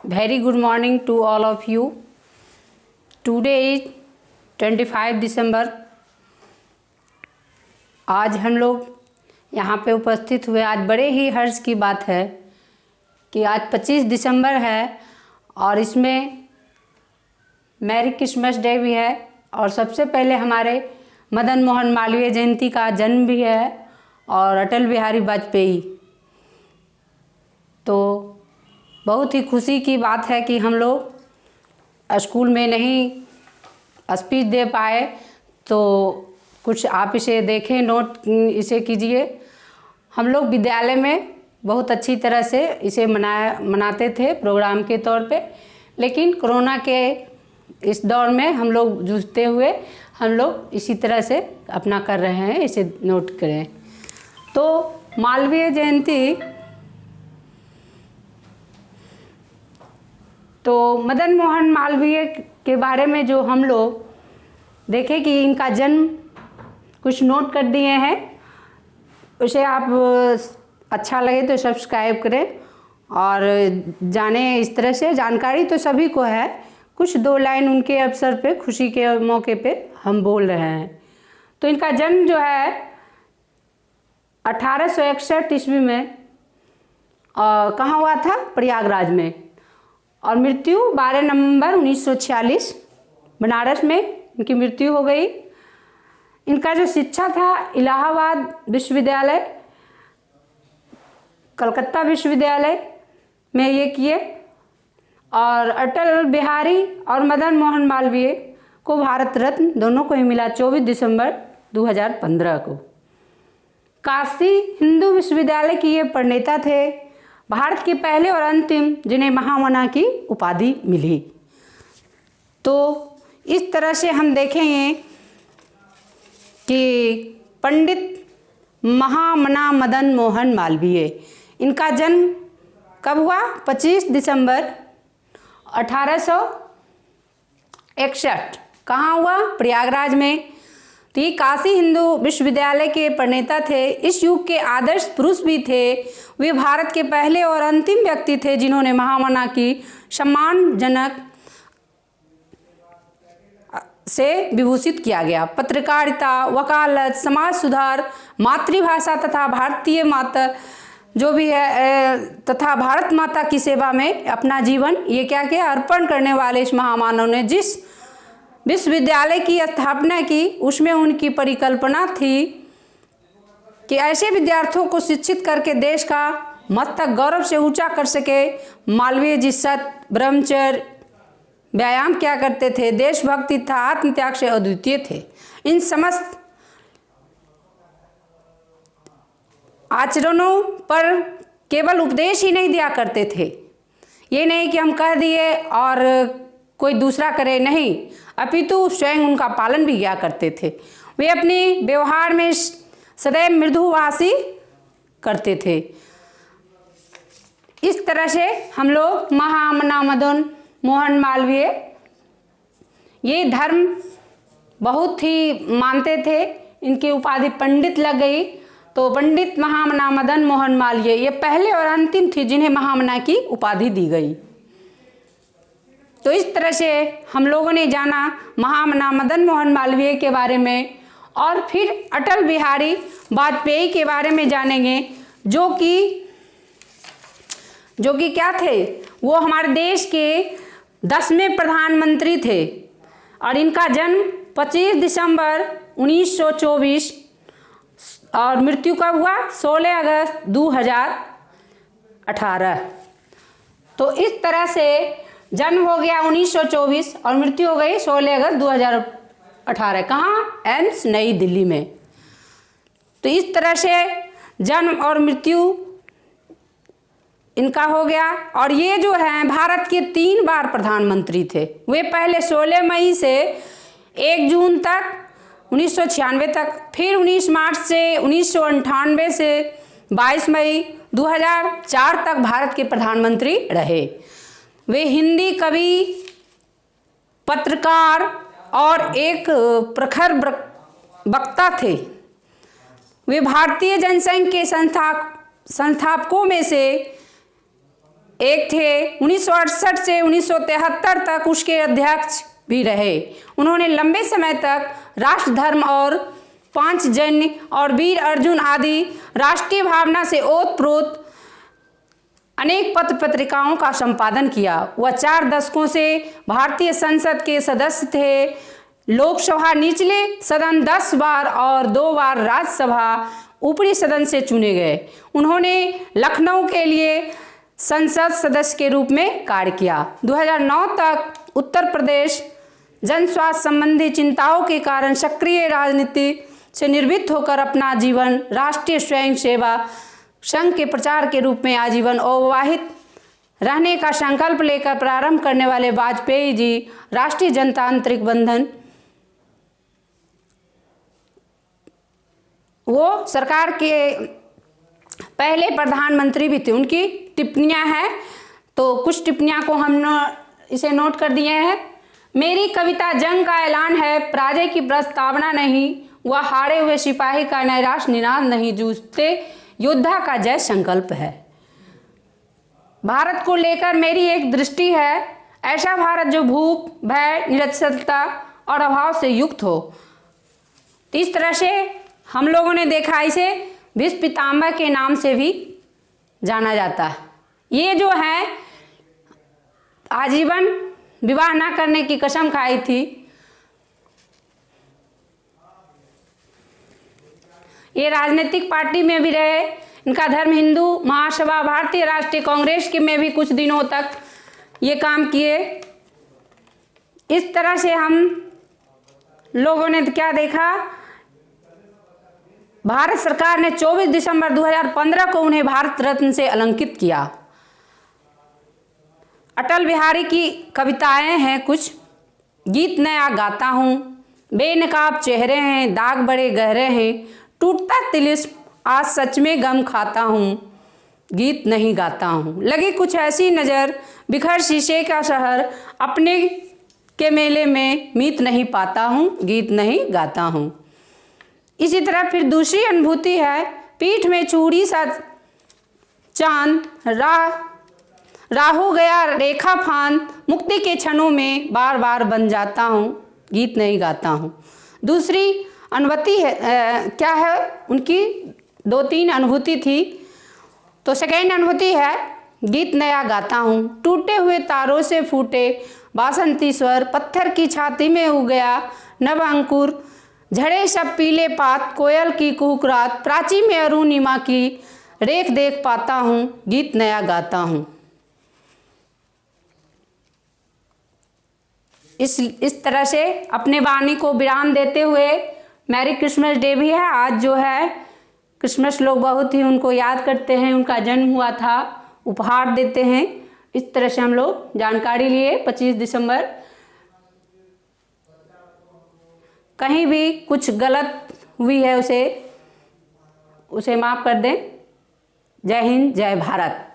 Very good morning to all of you. Today is 25 दिसंबर। आज हम लोग यहाँ पे उपस्थित हुए। आज बड़े ही हर्ष की बात है कि आज 25 दिसंबर है और इसमें मैरी क्रिसमस डे भी है और सबसे पहले हमारे मदन मोहन मालवीय जयंती का जन्म भी है और अटल बिहारी वाजपेयी। तो बहुत ही खुशी की बात है कि हम लोग स्कूल में नहीं स्पीच दे पाए, तो कुछ आप इसे देखें, नोट इसे कीजिए। हम लोग विद्यालय में बहुत अच्छी तरह से इसे मनाते थे प्रोग्राम के तौर पे, लेकिन कोरोना के इस दौर में हम लोग जूझते हुए हम लोग इसी तरह से अपना कर रहे हैं, इसे नोट करें। तो मालवीय जयंती, तो मदन मोहन मालवीय के बारे में जो हम लोग देखें कि इनका जन्म कुछ नोट कर दिए हैं, उसे आप अच्छा लगे तो सब्सक्राइब करें और जाने इस तरह से। जानकारी तो सभी को है, कुछ दो लाइन उनके अवसर पे, खुशी के मौके पे हम बोल रहे हैं। तो इनका जन्म जो है 1861 ईस्वी में कहाँ हुआ था? प्रयागराज में। और मृत्यु 12 नवंबर 1946 बनारस में इनकी मृत्यु हो गई। इनका जो शिक्षा था इलाहाबाद विश्वविद्यालय, कलकत्ता विश्वविद्यालय में ये किए। और अटल बिहारी और मदन मोहन मालवीय को भारत रत्न दोनों को ही मिला 24 दिसंबर 2015 को। काशी हिंदू विश्वविद्यालय की ये प्रणेता थे, भारत के पहले और अंतिम जिन्हें महामना की उपाधि मिली। तो इस तरह से हम देखेंगे कि पंडित महामना मदन मोहन मालवीय, इनका जन्म कब हुआ? 25 दिसंबर 1861। कहाँ हुआ? प्रयागराज में। तो ये काशी हिंदू विश्वविद्यालय के प्रणेता थे, इस युग के आदर्श पुरुष भी थे। वे भारत के पहले और अंतिम व्यक्ति थे जिन्होंने महामना की सम्मानजनक से विभूषित किया गया। पत्रकारिता, वकालत, समाज सुधार, मातृभाषा तथा भारतीय माता जो भी है तथा भारत माता की सेवा में अपना जीवन ये क्या किया? अर्पण करने वाले इस महामानव ने जिस विश्वविद्यालय की स्थापना की, उसमें उनकी परिकल्पना थी कि ऐसे विद्यार्थियों को शिक्षित करके देश का मस्तक गौरव से ऊंचा कर सके। मालवीय जी सत्य, ब्रह्मचर्य, व्यायाम क्या करते थे, देशभक्ति तथा आत्मत्याग से अद्वितीय थे। इन समस्त आचरणों पर केवल उपदेश ही नहीं दिया करते थे, ये नहीं कि हम कह दिए और कोई दूसरा करे, नहीं, अपितु स्वयं उनका पालन भी किया करते थे। वे अपनी व्यवहार में सदैव मृदुभाषी करते थे। इस तरह से हम लोग महामना मदन मोहन मालवीय ये धर्म बहुत ही मानते थे। इनकी उपाधि पंडित लग गई, तो पंडित महामना मदन मोहन मालवीय ये पहले और अंतिम थी जिन्हें महामना की उपाधि दी गई। तो इस तरह से हम लोगों ने जाना महामना मदन मोहन मालवीय के बारे में, और फिर अटल बिहारी वाजपेयी के बारे में जानेंगे, जो कि क्या थे? वो हमारे देश के 10वें प्रधानमंत्री थे और इनका जन्म 25 दिसंबर 1924 और मृत्यु कब हुआ? 16 अगस्त 2018। तो इस तरह से जन्म हो गया 1924 और मृत्यु हो गई 16 अगस्त 2018। कहाँ? एम्स नई दिल्ली में। तो इस तरह से जन्म और मृत्यु इनका हो गया। और ये जो हैं भारत के 3 बार प्रधानमंत्री थे। वे पहले 16 मई से 1 जून तक 1996 तक, फिर 19 मार्च से 1998 से 22 मई 2004 तक भारत के प्रधानमंत्री रहे। वे हिंदी कवि, पत्रकार और एक प्रखर वक्ता थे। वे भारतीय जनसंघ के संस्थापकों में से एक थे। 1968 से 1973 तक उसके अध्यक्ष भी रहे। उन्होंने लंबे समय तक राष्ट्रधर्म और पांचजन्य और वीर अर्जुन आदि राष्ट्रीय भावना से ओतप्रोत अनेक पत्र पत्रिकाओं का संपादन किया। वह 4 दशकों से भारतीय संसद के सदस्य थे। लोकसभा निचले सदन 10 बार और 2 बार राज्यसभा ऊपरी सदन से चुने गए। उन्होंने लखनऊ के लिए संसद सदस्य के रूप में कार्य किया। 2009 तक उत्तर प्रदेश जन स्वास्थ्य संबंधी चिंताओं के कारण सक्रिय राजनीति से निर्वृत्त होकर अपना जीवन राष्ट्रीय स्वयं सेवा संघ के प्रचार के रूप में आजीवन अविवाहित रहने का संकल्प लेकर प्रारंभ करने वाले वाजपेयी जी राष्ट्रीय जनतांत्रिक बंधन, वो सरकार के पहले प्रधानमंत्री भी थे। उनकी टिप्पणियां हैं, तो कुछ टिप्पणियां को हम इसे नोट कर दिए हैं। मेरी कविता जंग का ऐलान है, पराजय की प्रस्तावना नहीं। वह हारे हुए सिपाही का नैराश निनाद नहीं, जूझते योद्धा का जय संकल्प है। भारत को लेकर मेरी एक दृष्टि है, ऐसा भारत जो भूख, भय, निरक्षरता और अभाव से युक्त हो। इस तरह से हम लोगों ने देखा, इसे भीष्म पितामह के नाम से भी जाना जाता है। ये जो है आजीवन विवाह ना करने की कसम खाई थी। ये राजनीतिक पार्टी में भी रहे। इनका धर्म हिंदू महासभा, भारतीय राष्ट्रीय कांग्रेस के में भी कुछ दिनों तक ये काम किए। इस तरह से हम लोगों ने क्या देखा, भारत सरकार ने 24 दिसंबर 2015 को उन्हें भारत रत्न से अलंकृत किया। अटल बिहारी की कविताएं हैं कुछ। गीत नया गाता हूँ, बेनकाब चेहरे हैं, दाग बड़े गहरे हैं, टूटता तिलिस्म आज सच में गम खाता हूँ, गीत नहीं गाता हूँ। लगी कुछ ऐसी नज़र, बिखर शीशे का शहर, अपने के मेले में मीत नहीं पाता हूँ, गीत नहीं गाता हूँ। इसी तरह फिर दूसरी अनुभूति है, पीठ में चूड़ी सा चांद, राहु गया रेखा फान, मुक्ति के क्षणों में बार बार बन जाता हूँ, गीत नहीं गाता हूँ। दूसरी अनुभूति है क्या है, उनकी 2-3 अनुभूति थी। तो सेकेंड अनुभूति है, गीत नया गाता हूँ, टूटे हुए तारों से फूटे बासंती स्वर, पत्थर की छाती में उग गया नव अंकुर, झड़े सब पीले पात, कोयल की कुहुकरात, प्राची में अरुणिमा की रेख देख पाता हूँ, गीत नया गाता हूँ। इस तरह से अपने वाणी को विराम देते हुए, मैरी क्रिसमस डे भी है आज, जो है क्रिसमस लोग बहुत ही उनको याद करते हैं, उनका जन्म हुआ था, उपहार देते हैं। इस तरह से हम लोग जानकारी लिए। 25 दिसंबर कहीं भी कुछ गलत हुई है उसे माफ़ कर दें। जय हिंद, जय भारत।